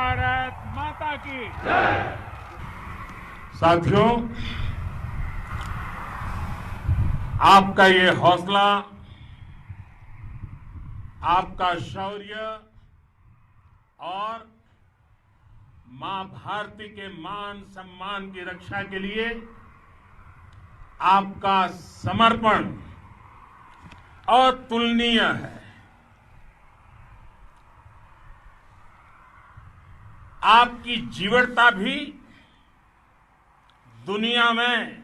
भारत माता की। साथियों, आपका ये हौसला, आपका शौर्य और मां भारती के मान सम्मान की रक्षा के लिए आपका समर्पण अतुलनीय है। आपकी जीवटता भी दुनिया में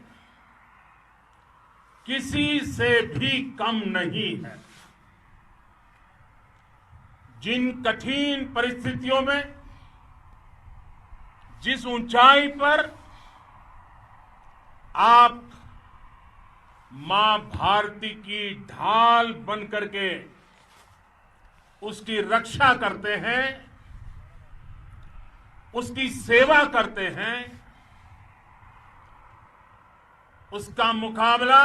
किसी से भी कम नहीं है। जिन कठिन परिस्थितियों में, जिस ऊंचाई पर आप मां भारती की ढाल बन करके उसकी रक्षा करते हैं, उसकी सेवा करते हैं, उसका मुकाबला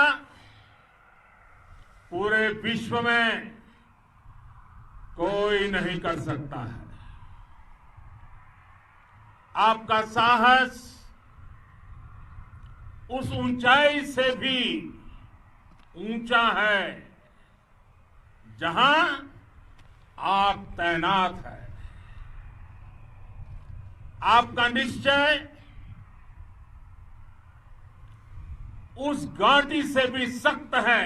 पूरे विश्व में कोई नहीं कर सकता है। आपका साहस उस ऊंचाई से भी ऊंचा है जहां आप तैनात हैं। आपका निश्चय उस घाटी से भी सख्त है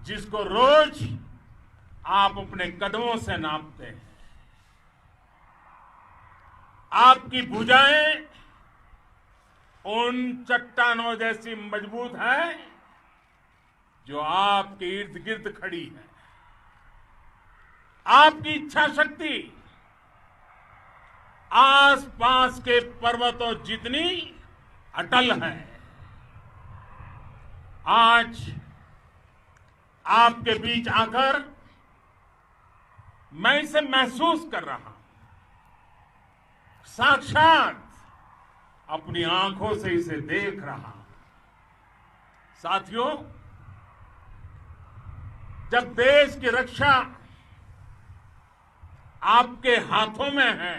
जिसको रोज आप अपने कदमों से नापते हैं। आपकी भुजाएं उन चट्टानों जैसी मजबूत है जो आपके इर्द गिर्द खड़ी है। आपकी इच्छा शक्ति आसपास के पर्वतों जितनी अटल है। आज आपके बीच आकर मैं इसे महसूस कर रहा हूं, साक्षात अपनी आंखों से इसे देख रहा हूं। साथियों, जब देश की रक्षा आपके हाथों में है,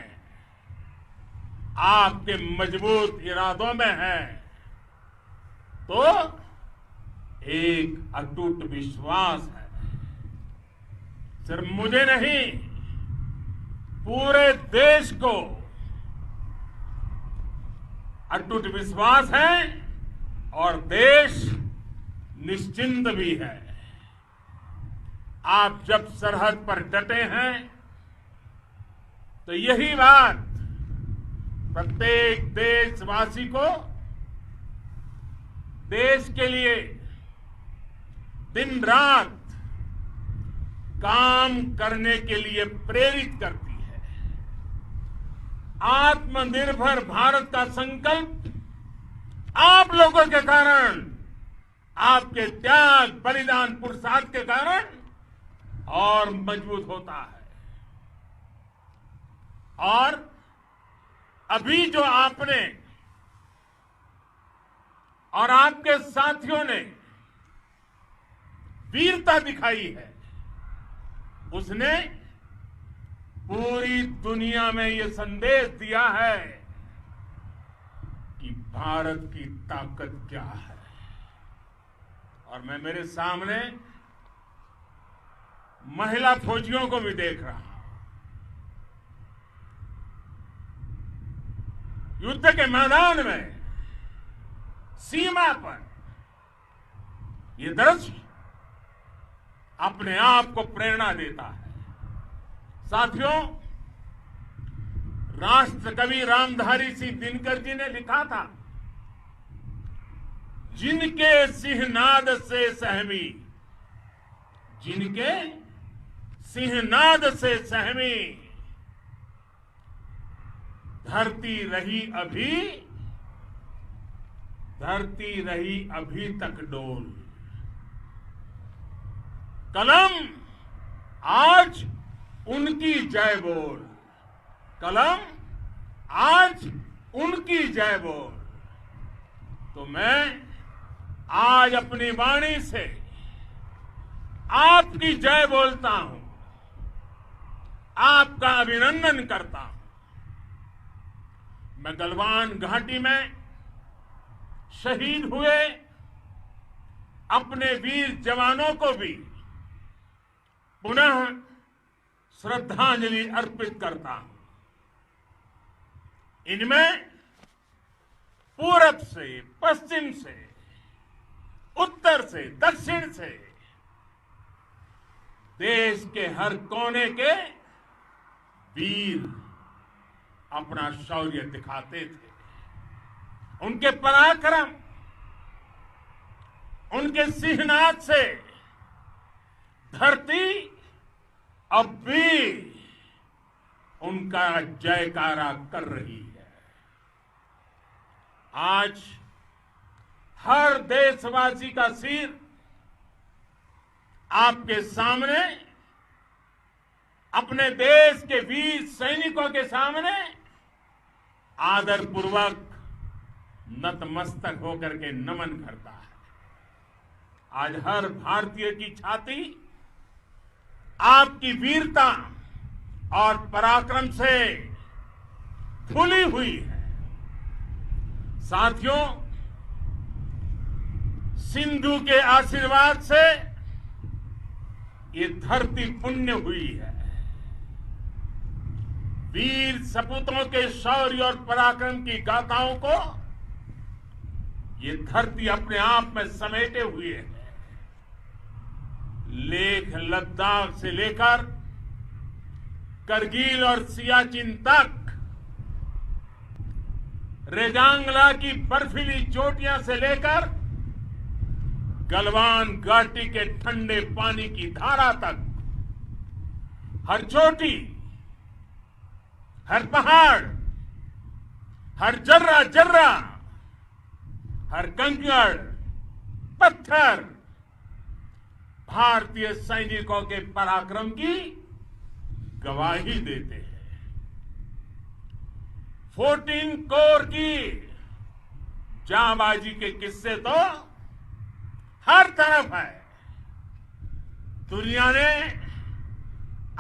आपके मजबूत इरादों में है, तो एक अटूट विश्वास है। सिर्फ मुझे नहीं, पूरे देश को अटूट विश्वास है और देश निश्चिंत भी है। आप जब सरहद पर डटे हैं तो यही बात प्रत्येक देशवासी को देश के लिए दिन रात काम करने के लिए प्रेरित करती है। आत्मनिर्भर भारत का संकल्प आप लोगों के कारण, आपके त्याग बलिदान पुरुषार्थ के कारण और मजबूत होता है। और अभी जो आपने और आपके साथियों ने वीरता दिखाई है, उसने पूरी दुनिया में यह संदेश दिया है कि भारत की ताकत क्या है। और मैं मेरे सामने महिला फौजियों को भी देख रहा हूं। युद्ध के मैदान में, सीमा पर यह दृश्य अपने आप को प्रेरणा देता है। साथियों, राष्ट्र कवि रामधारी सिंह दिनकर जी ने लिखा था, जिनके सिंहनाद से सहमी, जिनके सिंहनाद से सहमी, धरती रही अभी तक डोल। कलम आज उनकी जय बोल, कलम आज उनकी जय बोल। तो मैं आज अपनी वाणी से आपकी जय बोलता हूं, आपका अभिनंदन करता हूं। मैं गलवान घाटी में शहीद हुए अपने वीर जवानों को भी पुनः श्रद्धांजलि अर्पित करता हूं। इनमें पूरब से, पश्चिम से, उत्तर से, दक्षिण से देश के हर कोने के वीर अपना शौर्य दिखाते थे। उनके पराक्रम, उनके सिंहनाद से धरती अब भी उनका जयकारा कर रही है। आज हर देशवासी का सिर आपके सामने, अपने देश के वीर सैनिकों के सामने आदरपूर्वक नतमस्तक होकर के नमन करता है। आज हर भारतीय की छाती आपकी वीरता और पराक्रम से फूली हुई है। साथियों, सिंधु के आशीर्वाद से ये धरती पुण्य हुई है। वीर सपूतों के शौर्य और पराक्रम की गाथाओं को ये धरती अपने आप में समेटे हुए है। लेह लद्दाख से लेकर करगिल और सियाचिन तक, रेजांगला की बर्फीली चोटियां से लेकर गलवान घाटी के ठंडे पानी की धारा तक, हर चोटी, हर पहाड़, हर जर्रा जर्रा, हर कंकड़ पत्थर भारतीय सैनिकों के पराक्रम की गवाही देते हैं। 14 कोर की जांबाजी के किस्से तो हर तरफ है। दुनिया ने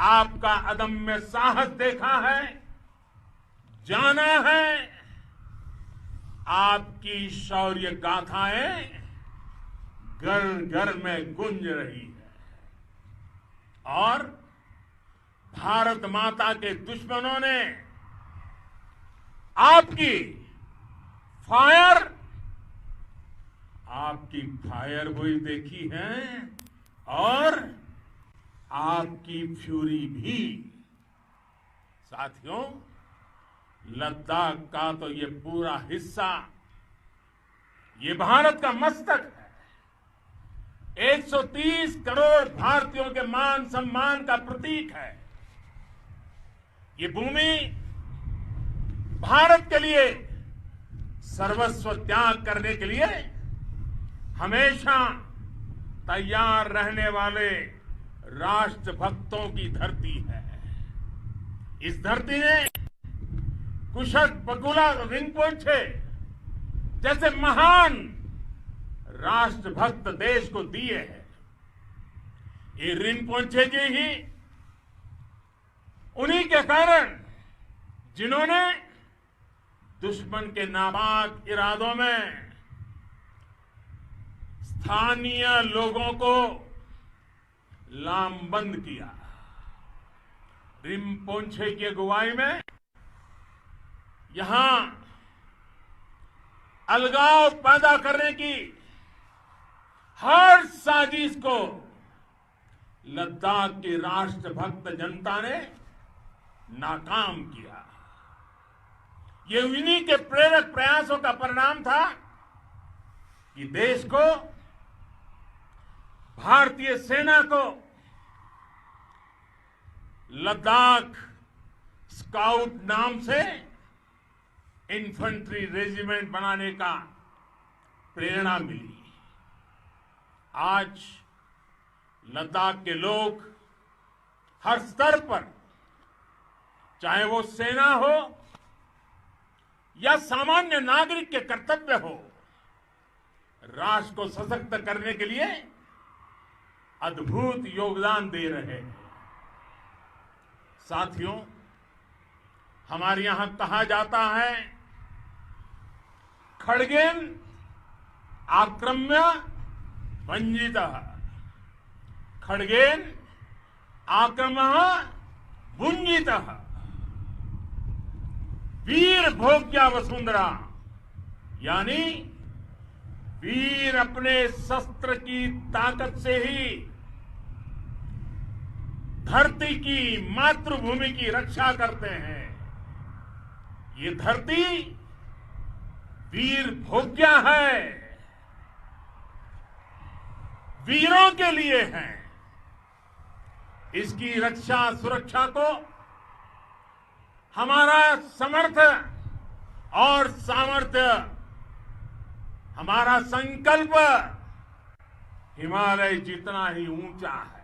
आपका अदम्य साहस देखा है, जाना है। आपकी शौर्य गाथाएं घर घर में गूंज रही है और भारत माता के दुश्मनों ने आपकी फायर हुई देखी है और आपकी फ्यूरी भी। साथियों, लद्दाख का तो ये पूरा हिस्सा ये भारत का मस्तक है। 130 करोड़ भारतीयों के मान सम्मान का प्रतीक है। ये भूमि भारत के लिए सर्वस्व त्याग करने के लिए हमेशा तैयार रहने वाले राष्ट्रभक्तों की धरती है। इस धरती ने कुशक बकुला रिम्पोचे जैसे महान राष्ट्रभक्त देश को दिए हैं। ये रिम्पोचे जी ही उन्हीं के कारण जिन्होंने दुश्मन के नापाक इरादों में स्थानीय लोगों को लामबंद किया। रिम्पोचे की अगुवाई में यहां अलगाव पैदा करने की हर साजिश को लद्दाख की राष्ट्रभक्त जनता ने नाकाम किया। ये उन्हीं के प्रेरक प्रयासों का परिणाम था कि देश को, भारतीय सेना को लद्दाख स्काउट नाम से इन्फेंट्री रेजिमेंट बनाने का प्रेरणा मिली। आज लद्दाख के लोग हर स्तर पर, चाहे वो सेना हो या सामान्य नागरिक के कर्तव्य हो, राष्ट्र को सशक्त करने के लिए अद्भुत योगदान दे रहे हैं। साथियों, हमारे यहां कहा जाता है, खड्गेन आक्रम्य भंजितः, खड्गेन आक्रम्य भुंजितः। वीर भोग्या वसुंधरा, यानी वीर अपने शस्त्र की ताकत से ही धरती की, मातृभूमि की रक्षा करते हैं। ये धरती वीर भोग्या है, वीरों के लिए है। इसकी रक्षा सुरक्षा को हमारा समर्थ और सामर्थ्य, हमारा संकल्प हिमालय जितना ही ऊंचा है।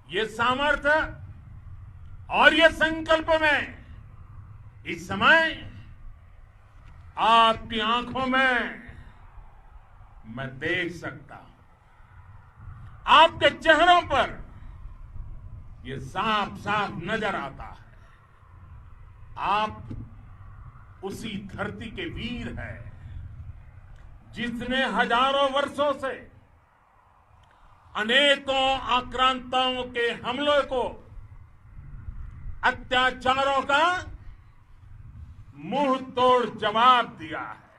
ये सामर्थ्य और ये संकल्प में इस समय आपकी आंखों में मैं देख सकता हूं, आपके चेहरों पर ये साफ साफ नजर आता है। आप उसी धरती के वीर हैं जिसने हजारों वर्षों से अनेकों आक्रांताओं के हमलों को, अत्याचारों का मुंह तोड़ जवाब दिया है।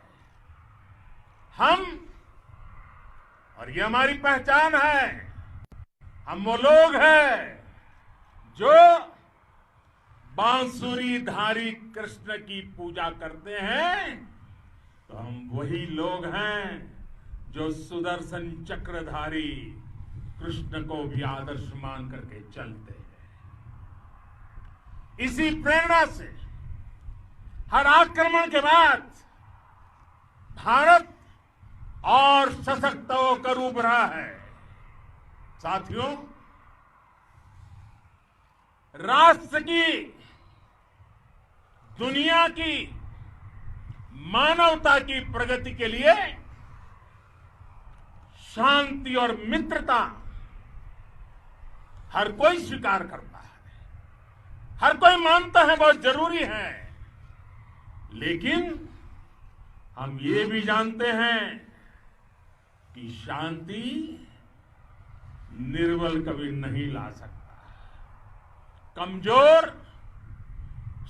हम, और ये हमारी पहचान है, हम वो लोग हैं जो बांसुरीधारी कृष्ण की पूजा करते हैं, तो हम वही लोग हैं जो सुदर्शन चक्रधारी कृष्ण को भी आदर्श मान करके चलते हैं। इसी प्रेरणा से हर आक्रमण के बाद भारत और सशक्त होकर उभरा है। साथियों, राष्ट्र की, दुनिया की, मानवता की प्रगति के लिए शांति और मित्रता हर कोई स्वीकार करता है, हर कोई मानता है बहुत जरूरी है। लेकिन हम ये भी जानते हैं कि शांति निर्बल कभी नहीं ला सकता। कमजोर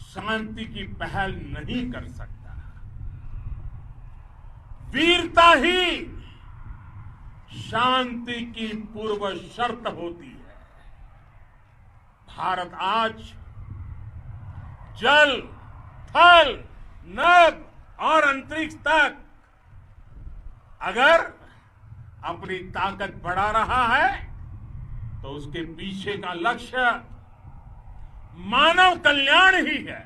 शांति की पहल नहीं कर सकता। वीरता ही शांति की पूर्व शर्त होती है। भारत आज जल, थल, नभ और अंतरिक्ष तक अगर अपनी ताकत बढ़ा रहा है तो उसके पीछे का लक्ष्य मानव कल्याण ही है।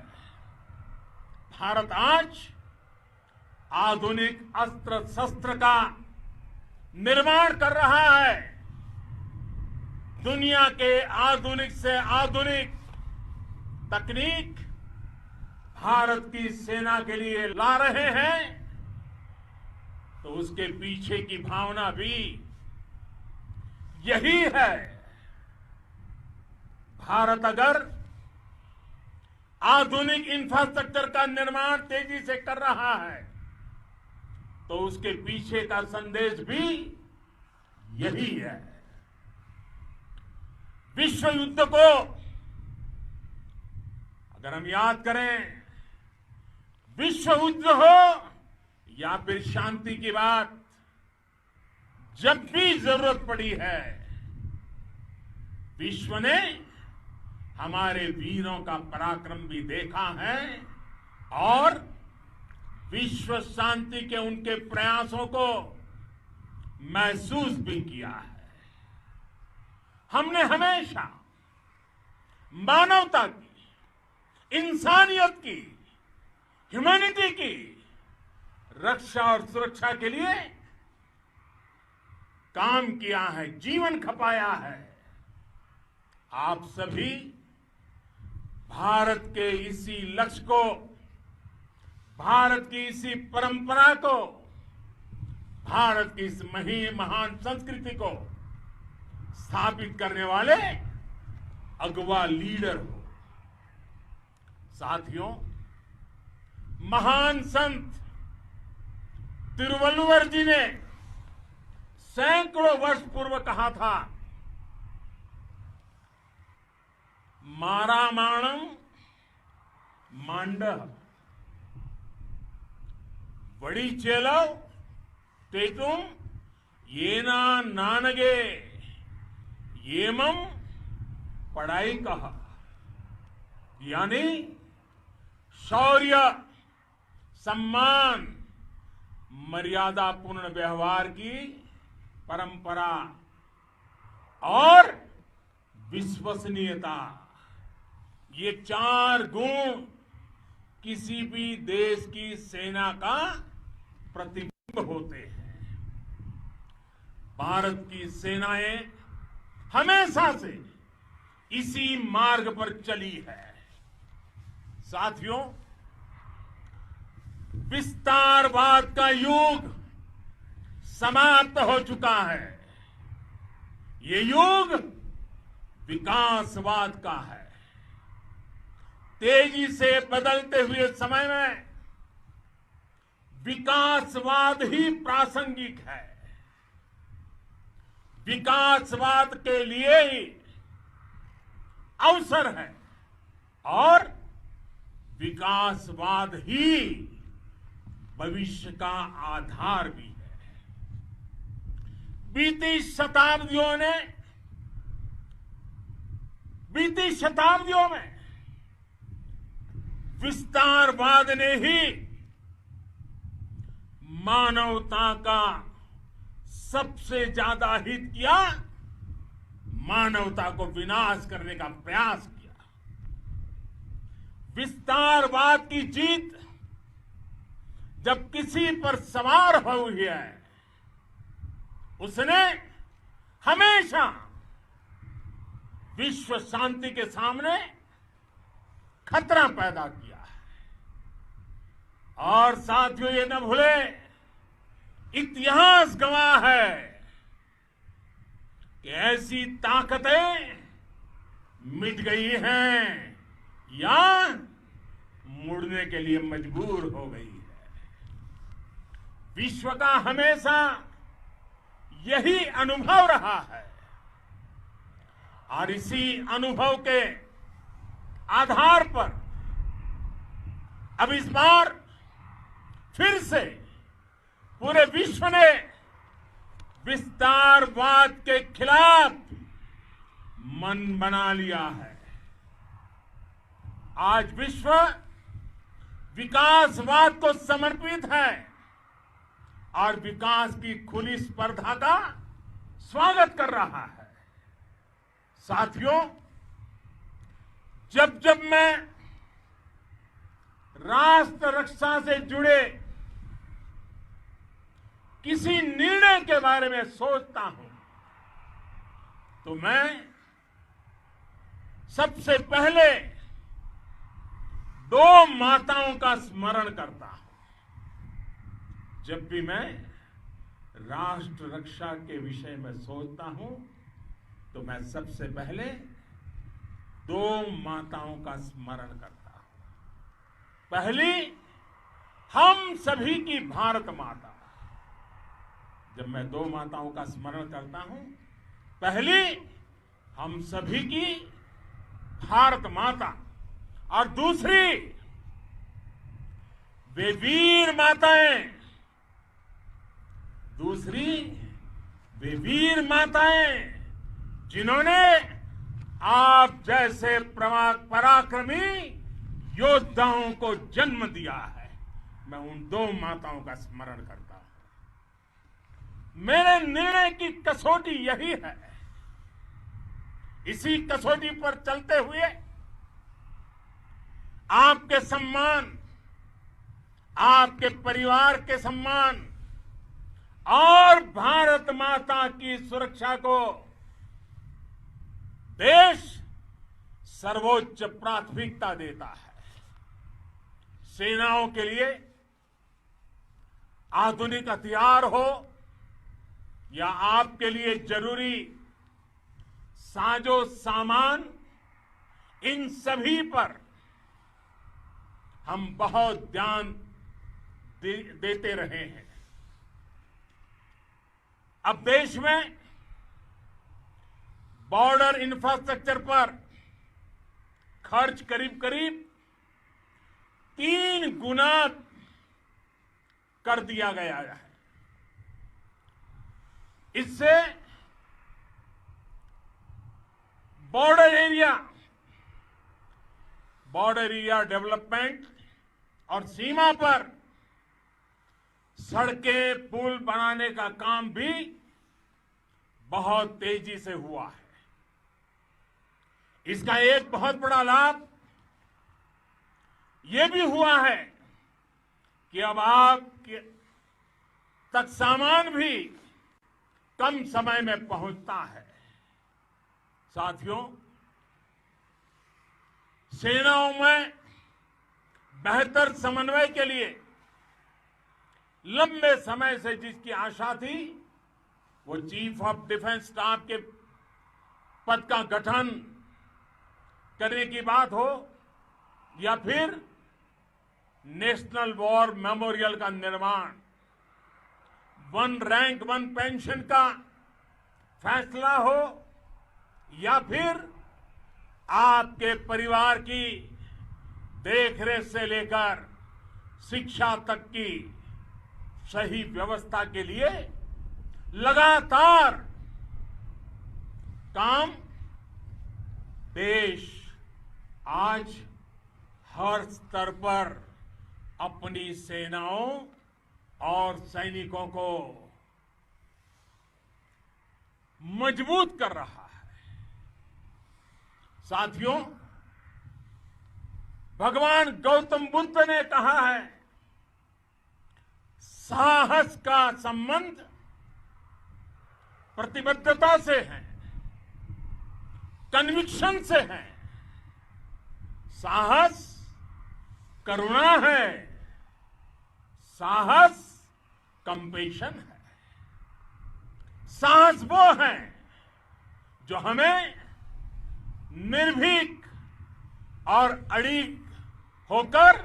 भारत आज आधुनिक अस्त्र शस्त्र का निर्माण कर रहा है। दुनिया के आधुनिक से आधुनिक तकनीक भारत की सेना के लिए ला रहे हैं, तो उसके पीछे की भावना भी यही है। भारत अगर आधुनिक इंफ्रास्ट्रक्चर का निर्माण तेजी से कर रहा है तो उसके पीछे का संदेश भी यही है। विश्व युद्ध को अगर हम याद करें, विश्व युद्ध हो या फिर शांति की बात, जब भी जरूरत पड़ी है, विश्व ने हमारे वीरों का पराक्रम भी देखा है और विश्व शांति के उनके प्रयासों को महसूस भी किया है। हमने हमेशा मानवता की, इंसानियत की, ह्यूमैनिटी की रक्षा और सुरक्षा के लिए काम किया है, जीवन खपाया है। आप सभी भारत के इसी लक्ष्य को, भारत की इसी परंपरा को, भारत की इस महान संस्कृति को स्थापित करने वाले अगवा लीडर हो। साथियों, महान संत तिरुवल्लुवर जी ने सैकड़ों वर्ष पूर्व कहा था, मारामाणम मांडह वड़ी चेलव तेतुम येना नानगे येमम पढ़ाई कहा। यानी शौर्य, सम्मान, मर्यादापूर्ण व्यवहार की परंपरा और विश्वसनीयता, ये 4 गुण किसी भी देश की सेना का प्रतिबिंब होते हैं। भारत की सेनाएं हमेशा से इसी मार्ग पर चली है। साथियों, विस्तारवाद का युग समाप्त हो चुका है। ये युग विकासवाद का है। तेजी से बदलते हुए समय में विकासवाद ही प्रासंगिक है। विकासवाद के लिए ही अवसर है और विकासवाद ही भविष्य का आधार भी है। बीती शताब्दियों में विस्तारवाद ने ही मानवता का सबसे ज्यादा हित किया, मानवता को विनाश करने का प्रयास किया। विस्तारवाद की जीत जब किसी पर सवार हुई है, उसने हमेशा विश्व शांति के सामने खतरा पैदा किया है। और साथियों, ये न भूले, इतिहास गवाह है कि ऐसी ताकतें मिट गई हैं या मुड़ने के लिए मजबूर हो गई है। विश्व का हमेशा यही अनुभव रहा है और इसी अनुभव के आधार पर अब इस बार फिर से पूरे विश्व ने विस्तारवाद के खिलाफ मन बना लिया है। आज विश्व विकासवाद को समर्पित है और विकास की खुली स्पर्धा का स्वागत कर रहा है। साथियों, जब जब मैं राष्ट्र रक्षा से जुड़े किसी निर्णय के बारे में सोचता हूं, तो मैं सबसे पहले 2 माताओं का स्मरण करता हूं। जब भी मैं राष्ट्र रक्षा के विषय में सोचता हूं, तो मैं सबसे पहले 2 माताओं का स्मरण करता हूं। पहली, हम सभी की भारत माता। जब मैं 2 माताओं का स्मरण करता हूं, पहली हम सभी की भारत माता और दूसरी वे वीर माताएं, जिन्होंने आप जैसे पराक्रमी योद्धाओं को जन्म दिया है। मैं उन 2 माताओं का स्मरण करता हूं। मेरे निर्णय की कसौटी यही है। इसी कसौटी पर चलते हुए आपके सम्मान, आपके परिवार के सम्मान और भारत माता की सुरक्षा को देश सर्वोच्च प्राथमिकता देता है। सेनाओं के लिए आधुनिक हथियार हो या आपके लिए जरूरी साजो सामान, इन सभी पर हम बहुत ध्यान देते रहे हैं। अब देश में बॉर्डर इंफ्रास्ट्रक्चर पर खर्च करीब करीब 3 गुना कर दिया गया है। इससे बॉर्डर एरिया डेवलपमेंट और सीमा पर सड़कें पुल बनाने का काम भी बहुत तेजी से हुआ है। इसका एक बहुत बड़ा लाभ यह भी हुआ है कि अब आप तक सामान भी कम समय में पहुंचता है। साथियों, सेनाओं में बेहतर समन्वय के लिए लंबे समय से जिसकी आशा थी, वो चीफ ऑफ डिफेंस स्टाफ के पद का गठन करने की बात हो या फिर नेशनल वॉर मेमोरियल का निर्माण, 1 रैंक 1 पेंशन का फैसला हो या फिर आपके परिवार की देखरेख से लेकर शिक्षा तक की सही व्यवस्था के लिए लगातार काम देश आज हर स्तर पर अपनी सेनाओं और सैनिकों को मजबूत कर रहा है। साथियों, भगवान गौतम बुद्ध ने कहा है, साहस का संबंध प्रतिबद्धता से है, कन्विक्शन से है। साहस करुणा है, साहस कंपेशन है। साहस वो है जो हमें निर्भीक और अड़िग होकर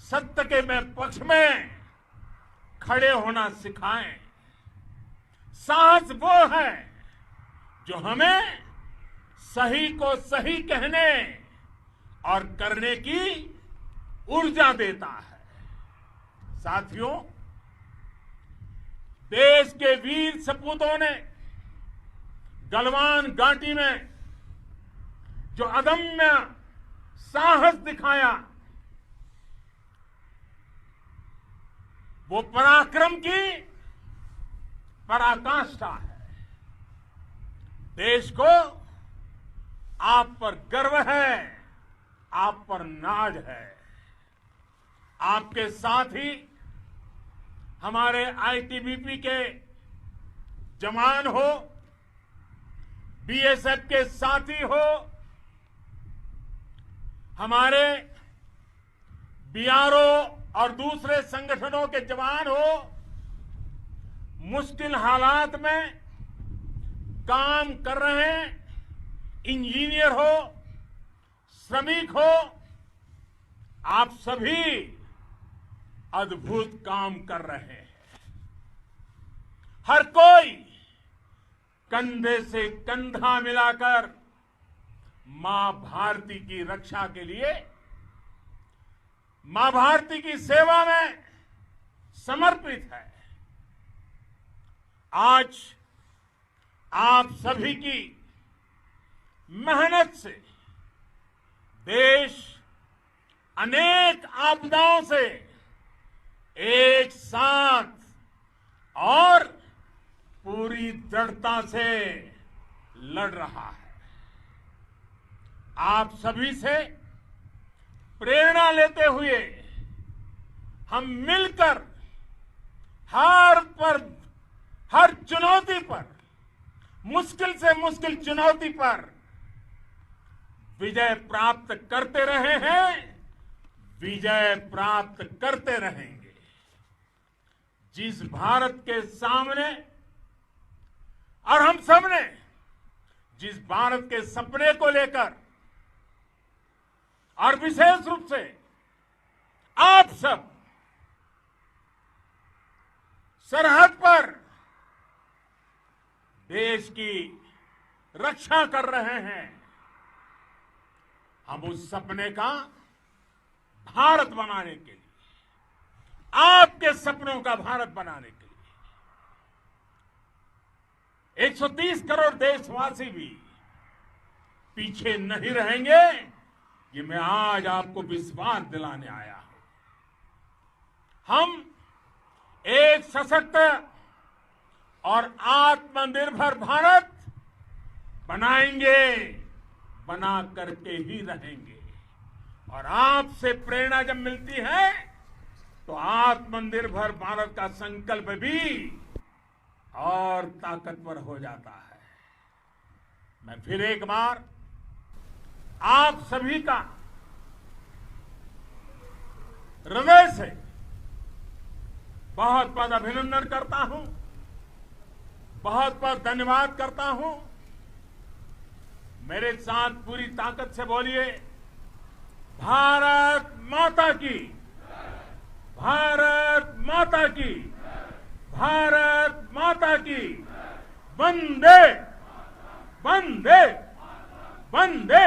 सत्य के पक्ष में खड़े होना सिखाएं। साहस वो है जो हमें सही को सही कहने और करने की ऊर्जा देता है। साथियों, देश के वीर सपूतों ने गलवान घाटी में जो अदम्य साहस दिखाया, वो पराक्रम की पराकाष्ठा है। देश को आप पर गर्व है, आप पर नाज है। आपके साथ ही हमारे आईटीबीपी के जवान हो, बीएसएफ के साथी हो, हमारे बीआरओ और दूसरे संगठनों के जवान हो, मुश्किल हालात में काम कर रहे इंजीनियर हो, श्रमिक हो, आप सभी अद्भुत काम कर रहे हैं। हर कोई कंधे से कंधा मिलाकर मां भारती की रक्षा के लिए, मां भारती की सेवा में समर्पित है। आज आप सभी की मेहनत से देश अनेक आपदाओं से एक साथ और पूरी दृढ़ता से लड़ रहा है। आप सभी से प्रेरणा लेते हुए हम मिलकर हर चुनौती पर, मुश्किल से मुश्किल चुनौती पर विजय प्राप्त करते रहे हैं, विजय प्राप्त करते रहेंगे। जिस भारत के सामने और हम सबने जिस भारत के सपने को लेकर और विशेष रूप से आप सब सरहद पर देश की रक्षा कर रहे हैं। हम उस सपने का भारत बनाने के लिए, आपके सपनों का भारत बनाने के लिए 130 करोड़ देशवासी भी पीछे नहीं रहेंगे, ये मैं आज आपको विश्वास दिलाने आया हूं। हम एक सशक्त और आत्मनिर्भर भारत बनाएंगे, बना करके ही रहेंगे। और आपसे प्रेरणा जब मिलती है तो आत्मनिर्भर भारत का संकल्प भी और ताकतवर हो जाता है। मैं फिर एक बार आप सभी का हृदय से बहुत बहुत अभिनंदन करता हूं, बहुत बहुत धन्यवाद करता हूं। मेरे साथ पूरी ताकत से बोलिए, भारत माता की, भारत माता की, भारत माता की, वंदे वंदे वंदे।